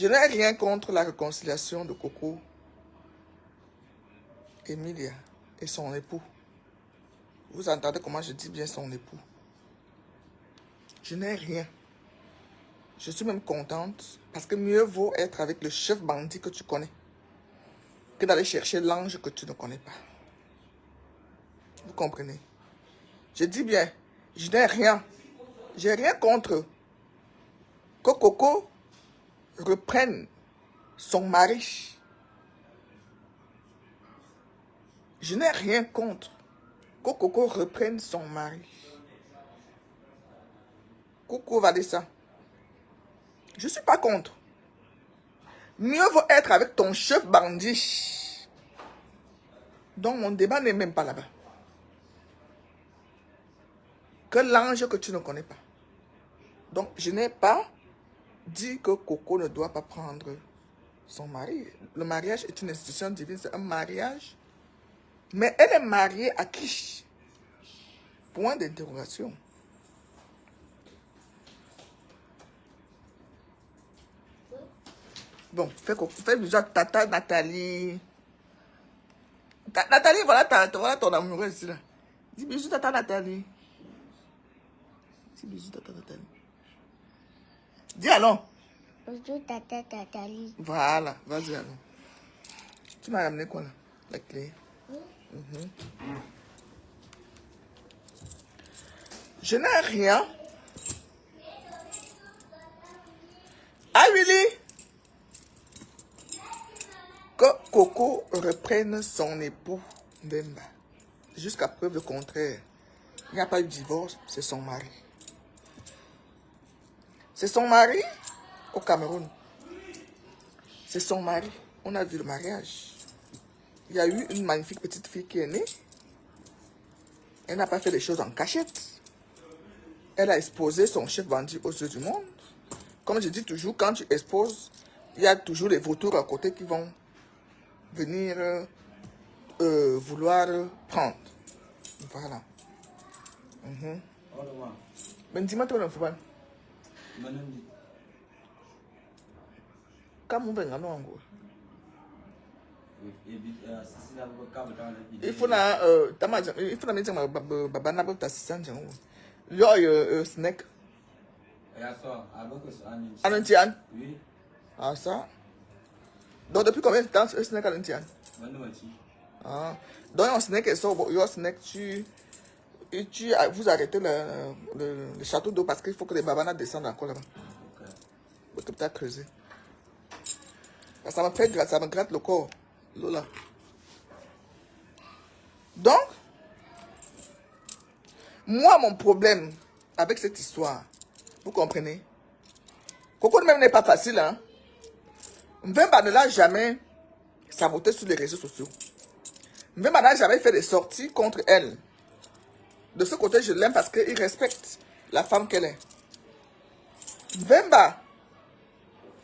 Je n'ai rien contre la réconciliation de Coco, Emilia et son époux. Vous entendez comment je dis bien son époux. Je n'ai rien. Je suis même contente parce que mieux vaut être avec le chef bandit que tu connais que d'aller chercher l'ange que tu ne connais pas. Vous comprenez? Je dis bien, je n'ai rien. J'ai rien contre que Coco reprenne son mari. Je n'ai rien contre que Coco reprenne son mari. Coco va dire ça. Je ne suis pas contre. Mieux vaut être avec ton chef bandit. Donc mon débat n'est même pas là-bas. Que l'ange que tu ne connais pas. Donc je n'ai pas dit que Coco ne doit pas prendre son mari. Le mariage est une institution divine, c'est un mariage. Mais elle est mariée à qui? Point d'interrogation. Bon, fais bisous à Tata Nathalie. Nathalie, voilà ton amoureuse ici là. Dis bisous Tata Nathalie. Dis bisous Tata Nathalie. Dis allons. Bonjour, Tata Nathalie. Voilà, vas-y allons. Tu m'as ramené quoi là? La clé. Je n'ai rien. Ah, Willy? Que Coco reprenne son époux Mbemba. Jusqu'à preuve du contraire. Il n'y a pas eu de divorce, c'est son mari. C'est son mari au Cameroun. C'est son mari. On a vu le mariage. Il y a eu une magnifique petite fille qui est née. Elle n'a pas fait les choses en cachette. Elle a exposé son chef bandit aux yeux du monde. Comme je dis toujours, quand tu exposes, il y a toujours les vautours à côté qui vont venir vouloir prendre. Voilà. Mais dis-moi, tu vas faire comment on va en gros? Il faut la mettre dans babana pour t'assister. Yo, snack. Anantian? Oui. Ah, ça? Donc, depuis combien de temps ce snack Anantian? Ah. Donc, un snack est ça, yo, snack, vous arrêtez le château d'eau parce qu'il faut que les babanas descendent encore là-bas. Pour que tu as creusé. Ça me fait gratte, ça me gratte le corps. Lola. Donc, moi, mon problème avec cette histoire, vous comprenez? Coco même n'est pas facile, hein? Mbemba ne l'a jamais saboté sur les réseaux sociaux. Mbemba n'a jamais fait des sorties contre elle. De ce côté, je l'aime parce qu'il respecte la femme qu'elle est. Mbemba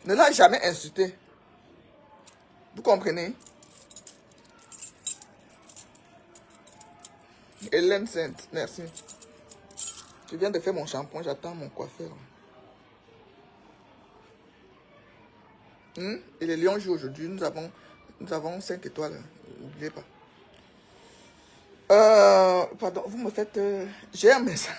ne l'a jamais insulté. Vous comprenez? Hélène Sainte, merci. Je viens de faire mon shampoing, j'attends mon coiffeur. Et les lions jouent aujourd'hui, nous avons 5 étoiles, n'oubliez pas. Pardon, vous me faites... j'ai un message.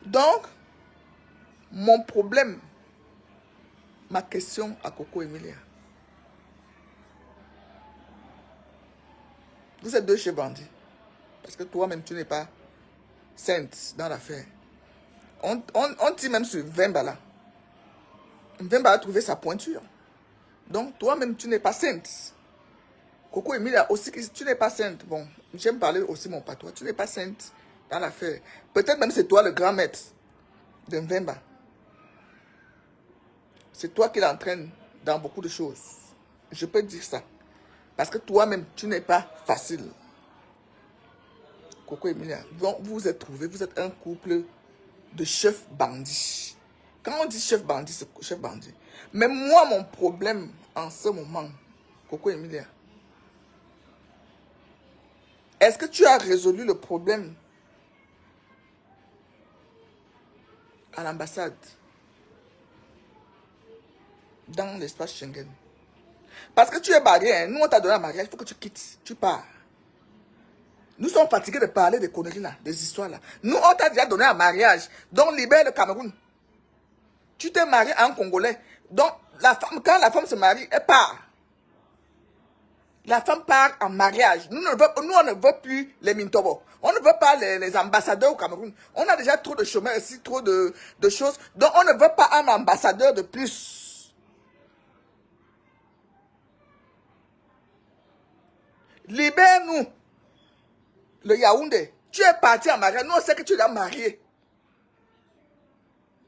Donc, mon problème, ma question à Coco Emilia. Vous êtes deux chez bandits. Parce que toi-même, tu n'es pas sainte dans l'affaire. On dit même sur Vemba là. Vemba a trouvé sa pointure. Donc, toi-même, tu n'es pas sainte. Coco Emilia aussi, tu n'es pas sainte. Bon, j'aime parler aussi mon patois. Tu n'es pas sainte dans l'affaire. Peut-être même c'est toi le grand maître de Vemba. C'est toi qui l'entraîne dans beaucoup de choses. Je peux dire ça. Parce que toi-même, tu n'es pas facile. Coco Emilia, donc vous vous êtes trouvés, vous êtes un couple de chefs bandits. Quand on dit chef bandit, c'est chef bandit. Mais moi, mon problème en ce moment, Coco Emilia, Est-ce que tu as résolu le problème à l'ambassade dans l'espace Schengen? Parce que tu es marié, hein. Nous on t'a donné un mariage, il faut que tu quittes, tu pars. Nous sommes fatigués de parler des conneries là, des histoires là. Nous on t'a déjà donné un mariage, donc libère le Cameroun. Tu t'es marié à un Congolais, donc la femme, quand la femme se marie, elle part. La femme part en mariage. Nous, on ne veut plus les Mintobo. On ne veut pas les ambassadeurs au Cameroun. On a déjà trop de chômeurs ici, trop de choses. Donc, on ne veut pas un ambassadeur de plus. Libère-nous. Le Yaoundé. Tu es parti en mariage. Nous, on sait que tu es déjà marié.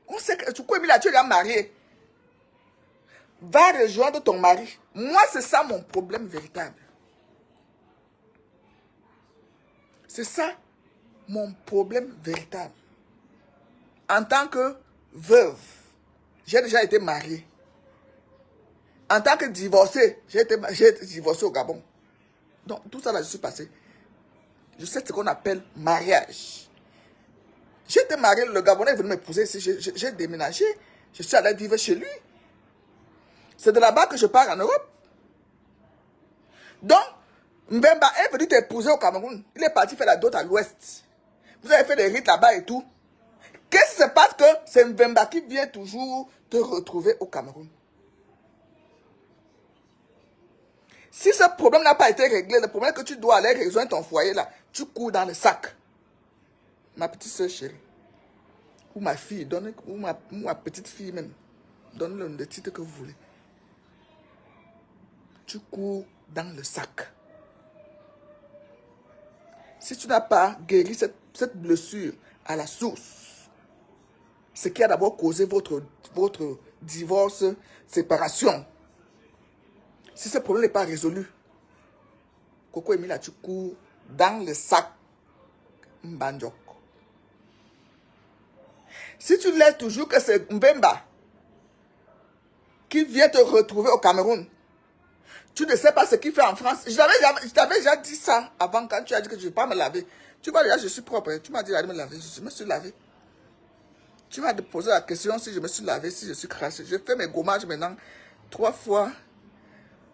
On sait que tu es déjà marié. Va rejoindre ton mari. Moi, c'est ça mon problème véritable. C'est ça mon problème véritable. En tant que veuve, j'ai déjà été mariée. En tant que divorcée, j'ai été divorcée au Gabon. Donc, tout ça là, je suis passé. Je sais ce qu'on appelle mariage. J'ai été mariée, le Gabonais est venu m'épouser ici. J'ai déménagé. Je suis allé vivre chez lui. C'est de là-bas que je pars en Europe. Donc, Mbemba est venu t'épouser au Cameroun. Il est parti faire la dot à l'ouest. Vous avez fait des rites là-bas et tout. Qu'est-ce qui se passe que c'est Mbemba qui vient toujours te retrouver au Cameroun? Si ce problème n'a pas été réglé, le problème que tu dois aller rejoindre ton foyer là, tu cours dans le sac. Ma petite soeur chérie. Ou ma fille, ou ma petite fille même. Donne-le le titre que vous voulez. Tu cours dans le sac. Si tu n'as pas guéri cette blessure à la source, ce qui a d'abord causé votre divorce, séparation, si ce problème n'est pas résolu, Coco Emila, tu cours dans le sac Mbandjok. Si tu laisses toujours que c'est Mbemba qui vient te retrouver au Cameroun, tu ne sais pas ce qu'il fait en France. Je t'avais déjà dit ça avant quand tu as dit que je ne vais pas me laver. Tu vois déjà, je suis propre. Tu m'as dit d'aller me laver. Je me suis lavé. Tu m'as posé la question si je me suis lavé, si je suis crassé. Je fais mes gommages maintenant 3 fois,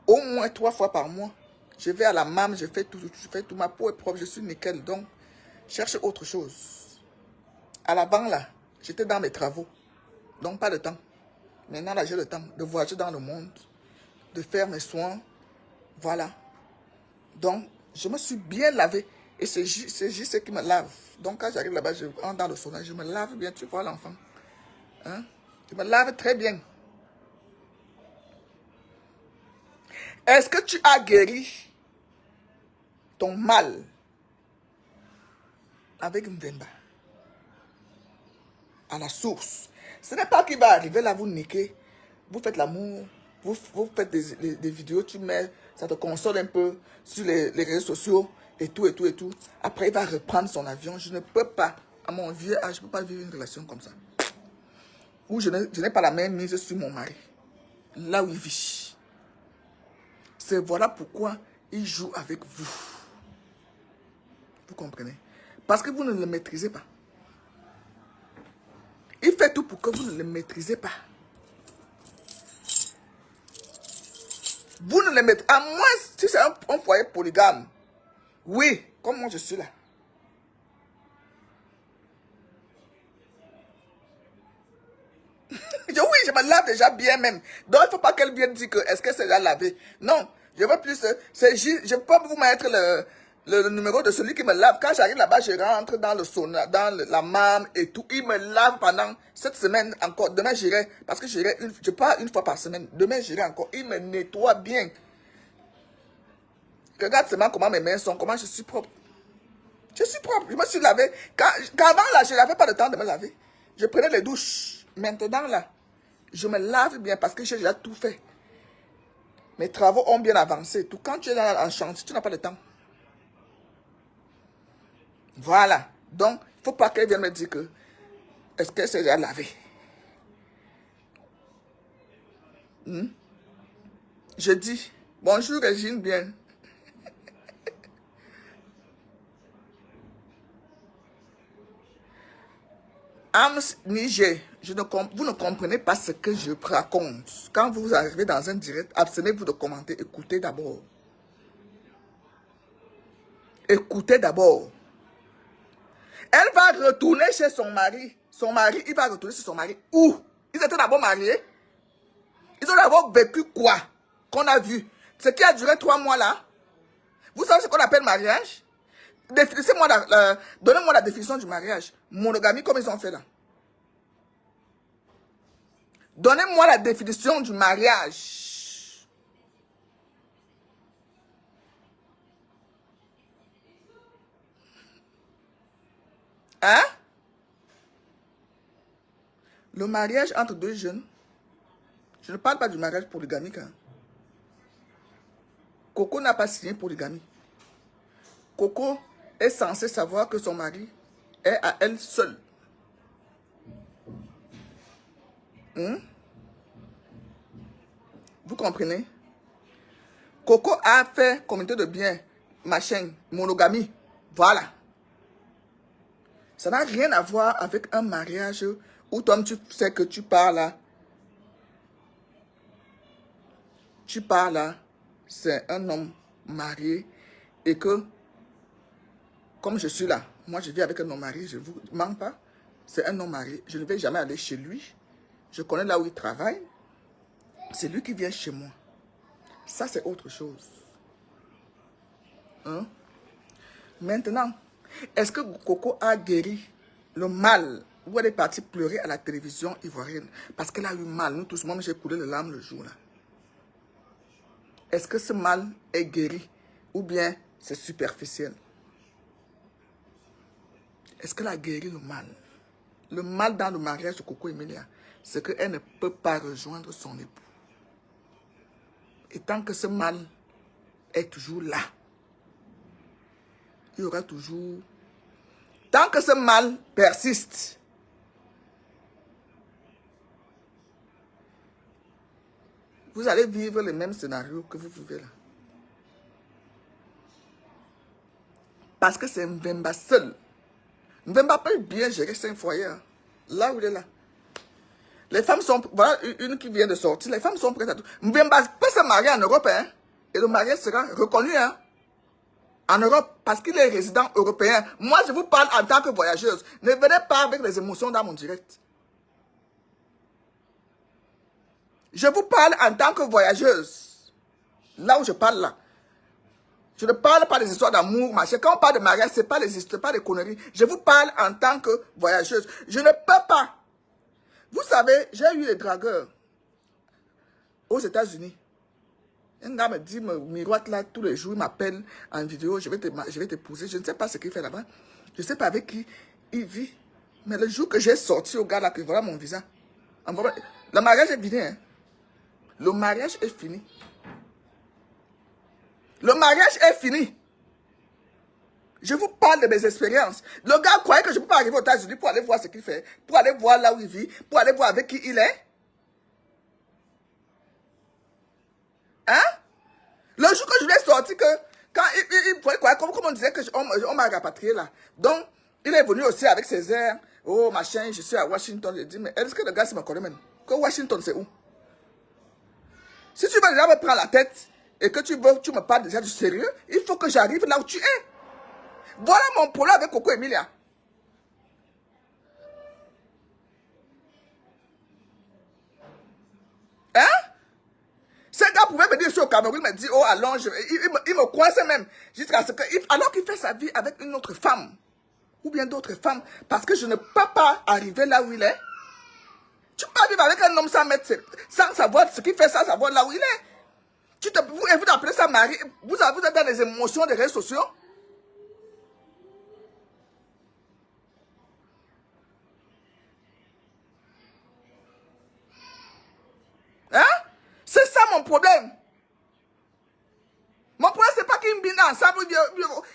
au moins 3 fois par mois. Je vais à la MAM, je fais tout. Ma peau est propre, je suis nickel. Donc, cherche autre chose. À l'avant, là, j'étais dans mes travaux. Donc, pas de temps. Maintenant, là, j'ai le temps de voyager dans le monde, de faire mes soins. Voilà. Donc, je me suis bien lavé. Et c'est juste ce qui me lave. Donc, quand j'arrive là-bas, je rentre dans le sauna, je me lave bien. Tu vois l'enfant. Hein? Je me lave très bien. Est-ce que tu as guéri ton mal avec Mbemba? À la source. Ce n'est pas qu'il va arriver là, vous niquer. Vous faites l'amour. Vous faites des vidéos, tu mets, ça te console un peu sur les réseaux sociaux et tout. Après, il va reprendre son avion. Je ne peux pas, à mon vieux âge, je ne peux pas vivre une relation comme ça. Où je n'ai pas la même mise sur mon mari. Là où il vit. C'est voilà pourquoi il joue avec vous. Vous comprenez? Parce que vous ne le maîtrisez pas. Il fait tout pour que vous ne le maîtrisez pas. Vous ne le mettez, à moins si c'est un foyer polygame. Oui, comme moi je suis là. Oui, je me lave déjà bien même. Donc il ne faut pas qu'elle vienne dire que est-ce que c'est déjà lavé. Non, je veux plus, je peux vous mettre le numéro de celui qui me lave. Quand j'arrive là-bas, je rentre dans le sauna, dans la MAM et tout. Il me lave pendant cette semaine encore. Demain j'irai, parce que je pars 1 fois par semaine. Demain j'irai encore. Il me nettoie bien. Regarde seulement comment mes mains sont, comment je suis propre. Je suis propre, je me suis lavé. Qu'avant là, je n'avais pas le temps de me laver. Je prenais les douches. Maintenant là, je me lave bien parce que j'ai déjà tout fait. Mes travaux ont bien avancé. Tout quand tu es là en chantier, tu n'as pas le temps. Voilà. Donc, il ne faut pas qu'elle vienne me dire que est-ce que c'est déjà lavé. Je dis, bonjour Régine, bien. Ams Niger, vous ne comprenez pas ce que je raconte. Quand vous arrivez dans un direct, abstenez-vous de commenter. Écoutez d'abord. Écoutez d'abord. Elle va retourner chez son mari. Son mari, il va retourner chez son mari. Où? Ils étaient d'abord mariés. Ils ont d'abord vécu quoi? Qu'on a vu. Ce qui a duré 3 mois là. Vous savez ce qu'on appelle mariage? Donnez-moi la définition du mariage. Monogamie, comme ils ont fait là. Donnez-moi la définition du mariage. Hein? Le mariage entre deux jeunes. Je ne parle pas du mariage polygamique. Hein. Coco n'a pas signé polygamie. Coco est censée savoir que son mari est à elle seule. Vous comprenez? Coco a fait communauté de biens, machin, monogamie. Voilà. Ça n'a rien à voir avec un mariage où toi tu sais que tu pars là. Tu pars là, c'est un homme marié et que, comme je suis là, moi je vis avec un homme marié, je ne vous mens pas, c'est un homme marié. Je ne vais jamais aller chez lui. Je connais là où il travaille. C'est lui qui vient chez moi. Ça, c'est autre chose. Hein? Maintenant, est-ce que Coco a guéri le mal où elle est partie pleurer à la télévision ivoirienne parce qu'elle a eu mal? Nous tous, moi, j'ai coulé les larmes le jour là. Est-ce que ce mal est guéri ou bien c'est superficiel? Est-ce qu'elle a guéri le mal? Le mal dans le mariage de Coco Emilia, c'est qu'elle ne peut pas rejoindre son époux. Et tant que ce mal est toujours là, il y aura toujours... Tant que ce mal persiste, vous allez vivre les mêmes scénarios que vous vivez là. Parce que c'est Mbemba seul. Mbemba peut bien gérer 5 foyers. Hein. Là où il est là. Les femmes sont... Voilà une qui vient de sortir. Les femmes sont prêtes à tout. Mbemba peut se marier en Europe. Hein, et le mariage sera reconnu. Hein, en Europe. Parce qu'il est résident européen. Moi, je vous parle en tant que voyageuse. Ne venez pas avec les émotions dans mon direct. Je vous parle en tant que voyageuse. Là où je parle là. Je ne parle pas des histoires d'amour, machin. Quand on parle de mariage, ce n'est pas les histoires, pas des conneries. Je vous parle en tant que voyageuse. Je ne peux pas. Vous savez, j'ai eu des dragueurs aux États-Unis. Un gars me dit, me miroite là tous les jours, il m'appelle en vidéo, je vais t'épouser. Je ne sais pas ce qu'il fait là-bas. Je ne sais pas avec qui il vit. Mais le jour que j'ai sorti au gars là, que voilà mon visa. Le mariage est fini. Hein. Le mariage est fini. Le mariage est fini. Je vous parle de mes expériences. Le gars croyait que je ne peux pas arriver aux États-Unis pour aller voir ce qu'il fait, pour aller voir là où il vit, pour aller voir avec qui il est. Hein? Le jour que je lui ai sorti que, quand il croyait, comme on disait qu'on m'a rapatrié là. Donc, il est venu aussi avec ses airs. Oh, machin, je suis à Washington. Je dis, mais est-ce que le gars, c'est me connaît même? Que Washington, c'est où? Si tu veux déjà me prendre la tête et que tu me parles déjà du sérieux, il faut que j'arrive là où tu es. Voilà mon problème avec Coco Emilia. Hein? Ce gars pouvait me dire, je suis au Cameroun, il me dit, oh, allons, il me coinçait même. Jusqu'à ce que, alors qu'il fait sa vie avec une autre femme, ou bien d'autres femmes, parce que je ne peux pas arriver là où il est. Tu peux pas vivre avec un homme sans savoir ce qu'il fait, sans savoir là où il est. Vous appelez ça mari, vous êtes dans les émotions des réseaux sociaux. Hein? C'est ça mon problème. Mon problème, c'est pas qu'ils viennent ensemble,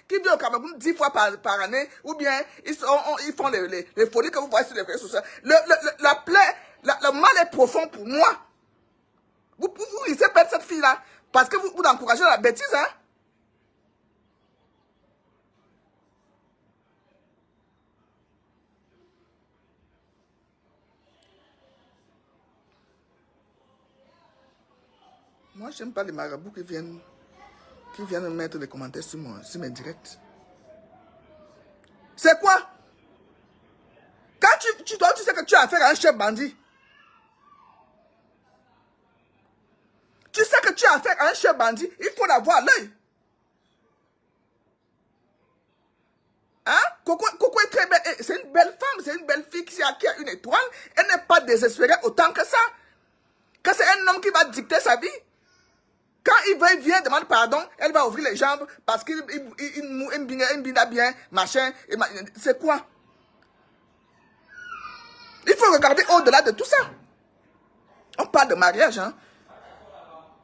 qu'ils viennent au Cameroun 10 fois par année, ou bien ils font les folies que vous voyez sur les réseaux sociaux. Le mal est profond pour moi. Vous laissez perdre cette fille-là, parce que vous encouragez la bêtise, hein? Moi, je n'aime pas les marabouts qui viennent mettre des commentaires sur mes directs. C'est quoi? Quand tu sais que tu as affaire à un chef bandit. Tu sais que tu as affaire à un chef bandit, il faut l'avoir à l'œil. Hein? Coco est très belle. C'est une belle femme, c'est une belle fille qui a une étoile. Elle n'est pas désespérée autant que ça. Que c'est un homme qui va dicter sa vie. Quand il vient demander pardon, elle va ouvrir les jambes parce qu'il bina bien, machin. C'est quoi? Il faut regarder au-delà de tout ça. On parle de mariage, hein?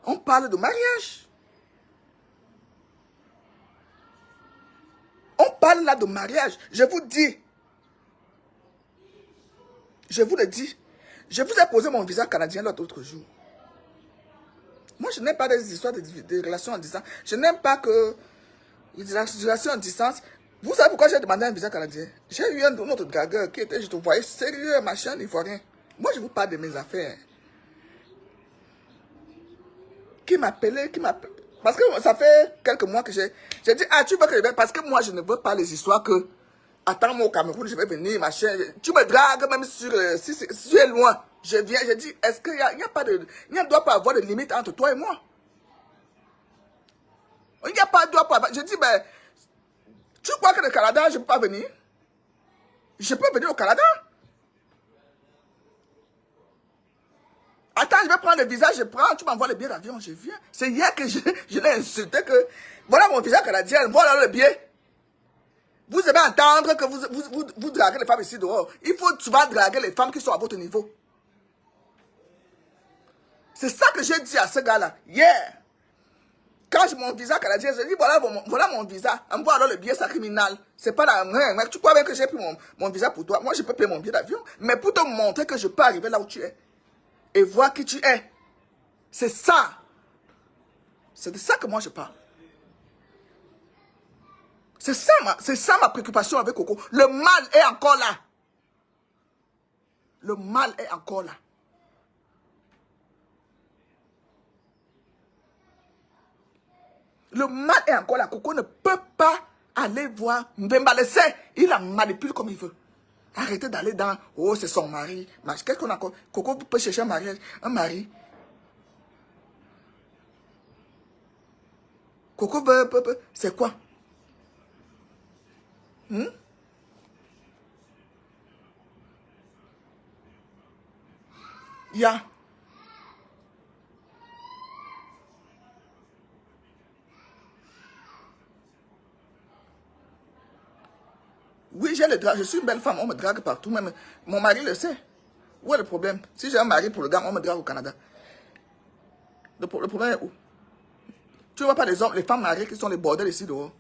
On parle de mariage. On parle là de mariage. Je vous dis. Je vous le dis. Je vous ai posé mon visa canadien l'autre jour. Moi, je n'aime pas des histoires de relations en distance. Je n'aime pas que les relations en distance. Vous savez pourquoi j'ai demandé un visa canadien? J'ai eu un autre dragueur qui était, je te voyais sérieux, machin, ivoirien. Moi, je vous parle de mes affaires. Qui m'appelait. Parce que ça fait quelques mois que j'ai dit, ah, tu veux que je vienne? Parce que moi, je ne veux pas les histoires que, attends-moi au Cameroun, je vais venir, machin. Tu me dragues même si tu es loin. Je viens, je dis, est-ce qu'il n'y ne doit pas avoir de limite entre toi et moi? Il n'y a pas de doit pas. Je dis, ben, tu crois que le Canada, je ne peux pas venir? Je peux venir au Canada? Attends, je vais prendre le visa, je prends, tu m'envoies le billet d'avion, je viens. C'est hier que je l'ai insulté que, voilà mon visa canadien, voilà le billet. Vous devez entendre que vous draguez les femmes ici dehors. Il faut souvent draguer les femmes qui sont à votre niveau. C'est ça que j'ai dit à ce gars-là, hier. Quand j'ai mon visa canadien, je dis, voilà mon visa. Envoie alors le billet, c'est criminel. C'est pas la main. Tu crois bien que j'ai pris mon visa pour toi? Moi, je peux payer mon billet d'avion. Mais pour te montrer que je peux arriver là où tu es. Et voir qui tu es. C'est ça. C'est de ça que moi je parle. C'est ça ma préoccupation avec Coco. Le mal est encore là. Le mal est encore là. Le mal est encore là. Coco ne peut pas aller voir Mbemba. Il la manipule comme il veut. Arrêtez d'aller dans, oh, c'est son mari. Qu'est-ce qu'on a encore? Coco peut chercher un mariage, un mari. Coco veut, c'est quoi? Yeah. Oui, j'ai le drague. Je suis une belle femme. On me drague partout. Même mon mari le sait. Où est le problème? Si j'ai un mari pour le gars, on me drague au Canada. Le problème est où? Tu ne vois pas les femmes mariées qui sont les bordels ici dehors.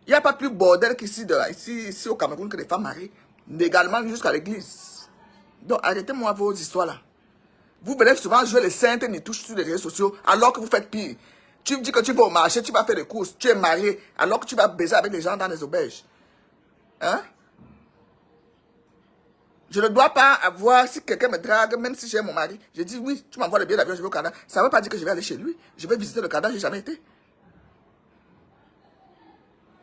Il n'y a pas plus bordel qu'ici ici au Cameroun que les femmes mariées. Légalement jusqu'à l'église. Donc arrêtez-moi vos histoires là. Vous venez souvent jouer les saintes et les touches sur les réseaux sociaux alors que vous faites pire. Tu me dis que tu vas au marché, tu vas faire des courses, tu es marié alors que tu vas baiser avec les gens dans les auberges. Hein? Je ne dois pas avoir, si quelqu'un me drague, même si j'ai mon mari, je dis oui, tu m'envoies le billet d'avion, je vais au Canada. Ça ne veut pas dire que je vais aller chez lui. Je vais visiter le Canada, je n'ai jamais été.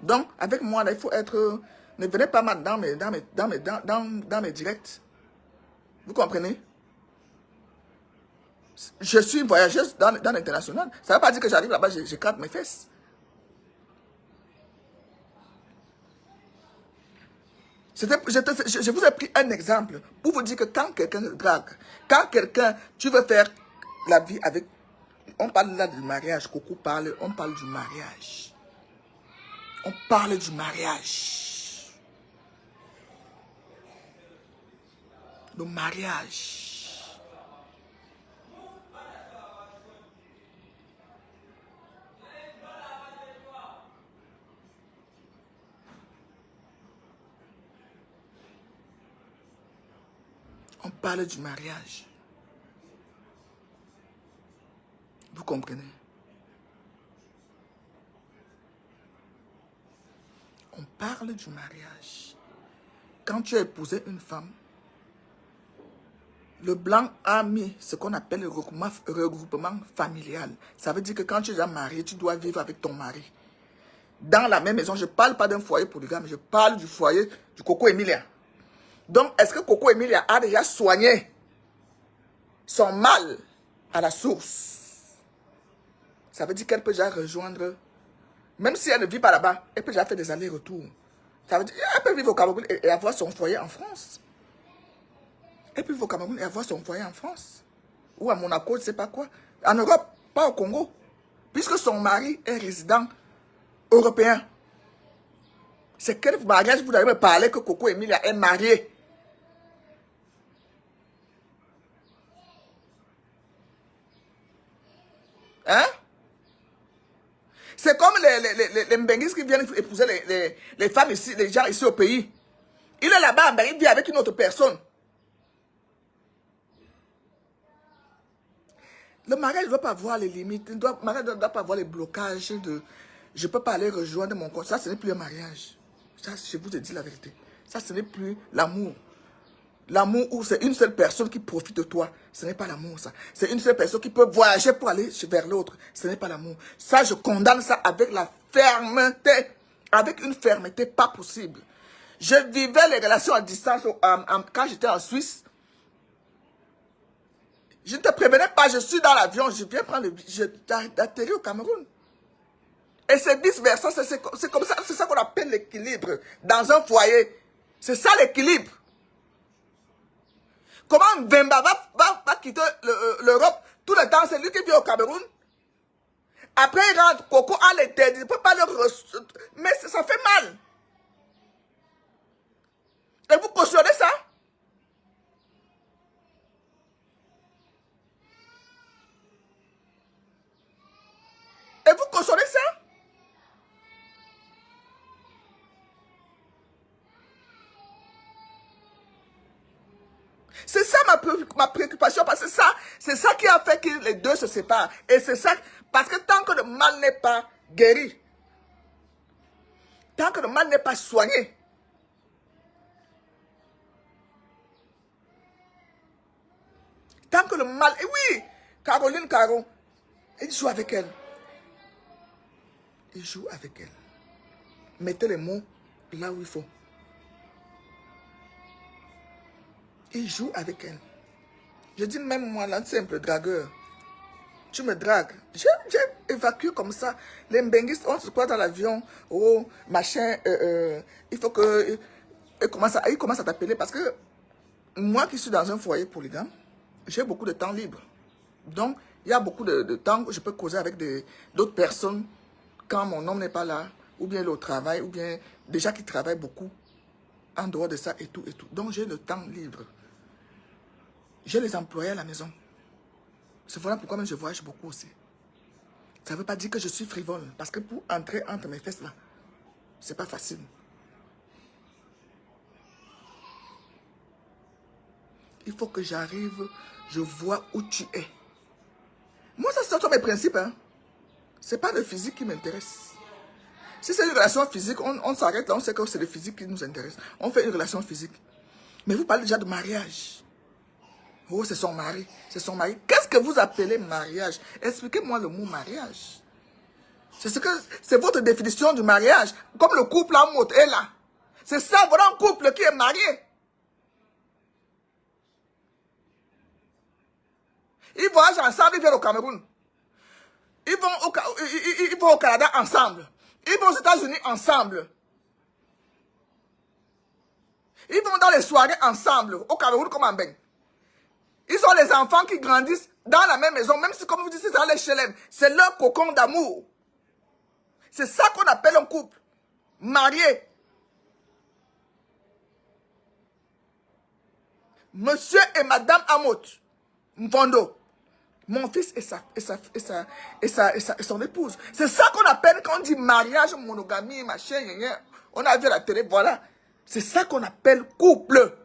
Donc, avec moi, là, il faut être... Ne venez pas mal dans mes directs. Vous comprenez? Je suis voyageuse dans l'international. Ça ne veut pas dire que j'arrive là-bas, j'éclate mes fesses. Je vous ai pris un exemple pour vous dire que quand quelqu'un drague, quand quelqu'un, tu veux faire la vie avec... On parle là du mariage, Coco parle, on parle du mariage. On parle du mariage. Le mariage. On parle du mariage. Vous comprenez? On parle du mariage. Quand tu as épousé une femme, Le blanc a mis ce qu'on appelle le regroupement familial. Ça veut dire que quand tu es déjà marié, tu dois vivre avec ton mari. Dans la même maison, je ne parle pas d'un foyer polygame, je parle du foyer du Coco Emilia. Donc, est-ce que Coco Emilia a déjà soigné son mal à la source? Ça veut dire qu'elle peut déjà rejoindre, même si elle ne vit pas là-bas, elle peut déjà faire des allers-retours. Ça veut dire qu'elle peut vivre au Cameroun et avoir son foyer en France. Elle peut vivre au Cameroun et avoir son foyer en France. Ou à Monaco, je ne sais pas quoi. En Europe, pas au Congo. Puisque son mari est résident européen. C'est quel mariage vous allez me parler que Coco Emilia est mariée? Hein? C'est comme les Mbenguis qui viennent épouser les femmes ici, les gens ici au pays. Il est là-bas, mais il vit avec une autre personne. Le mariage ne doit pas avoir les limites. Le mariage ne doit pas avoir les blocages de je ne peux pas aller rejoindre mon compte. Ça, ce n'est plus un mariage. Ça, je vous ai dit la vérité. Ça, ce n'est plus l'amour. L'amour où c'est une seule personne qui profite de toi, ce n'est pas l'amour, ça. C'est une seule personne qui peut voyager pour aller vers l'autre, ce n'est pas l'amour. Ça, je condamne ça avec la fermeté, avec une fermeté pas possible. Je vivais les relations à distance quand j'étais en Suisse. Je ne te prévenais pas, je suis dans l'avion, je viens prendre d'atterrir au Cameroun. Et c'est vice-versa, c'est comme ça, c'est ça qu'on appelle l'équilibre dans un foyer. C'est ça l'équilibre. Comment Vemba va quitter l'Europe tout le temps, c'est lui qui vit au Cameroun. Après, il rentre, Coco a les têtes, il ne peut pas le... Mais ça fait mal. Et vous cautionnez ça? Et vous cautionnez ça? C'est ça ma préoccupation, parce que c'est ça qui a fait que les deux se séparent. Et c'est ça, parce que tant que le mal n'est pas guéri, tant que le mal n'est pas soigné, tant que le mal... Et oui, Caroline Caron, il joue avec elle. Il joue avec elle. Mettez les mots là où il faut. Il joue avec elle. Je dis même moi, là, simple dragueur. Tu me dragues. J'ai évacué comme ça. Les Mbenguistes, on se croit dans l'avion. Oh, machin. Il faut que... Il commence à t'appeler parce que moi qui suis dans un foyer polygame, j'ai beaucoup de temps libre. Donc, il y a beaucoup de temps où je peux causer avec d'autres personnes quand mon homme n'est pas là, ou bien il est au travail, ou bien déjà qui travaille beaucoup en dehors de ça et tout et tout. Donc, j'ai le temps libre. J'ai les employés à la maison. C'est voilà pourquoi même je voyage beaucoup aussi. Ça ne veut pas dire que je suis frivole. Parce que pour entrer entre mes fesses là, c'est pas facile. Il faut que j'arrive, je vois où tu es. Moi, ça sont mes principes. Hein. Ce n'est pas le physique qui m'intéresse. Si c'est une relation physique, on s'arrête là, on sait que c'est le physique qui nous intéresse. On fait une relation physique. Mais vous parlez déjà de mariage. Oh, c'est son mari. C'est son mari. Qu'est-ce que vous appelez mariage? Expliquez-moi le mot mariage. C'est votre définition du mariage. Comme le couple en mode est là. C'est ça, voilà un couple qui est marié. Ils voyagent ensemble, ils viennent au Cameroun. Ils vont au Canada ensemble. Ils vont aux États-Unis ensemble. Ils vont dans les soirées ensemble, au Cameroun comme en Beng. Ils ont les enfants qui grandissent dans la même maison, même si, comme vous dites, c'est dans les HLM. C'est leur cocon d'amour. C'est ça qu'on appelle un couple. Marié. Monsieur et Madame Amot Mfondo. Mon fils et son épouse. C'est ça qu'on appelle quand on dit mariage, monogamie, machin, on a vu à la télé, voilà. C'est ça qu'on appelle couple.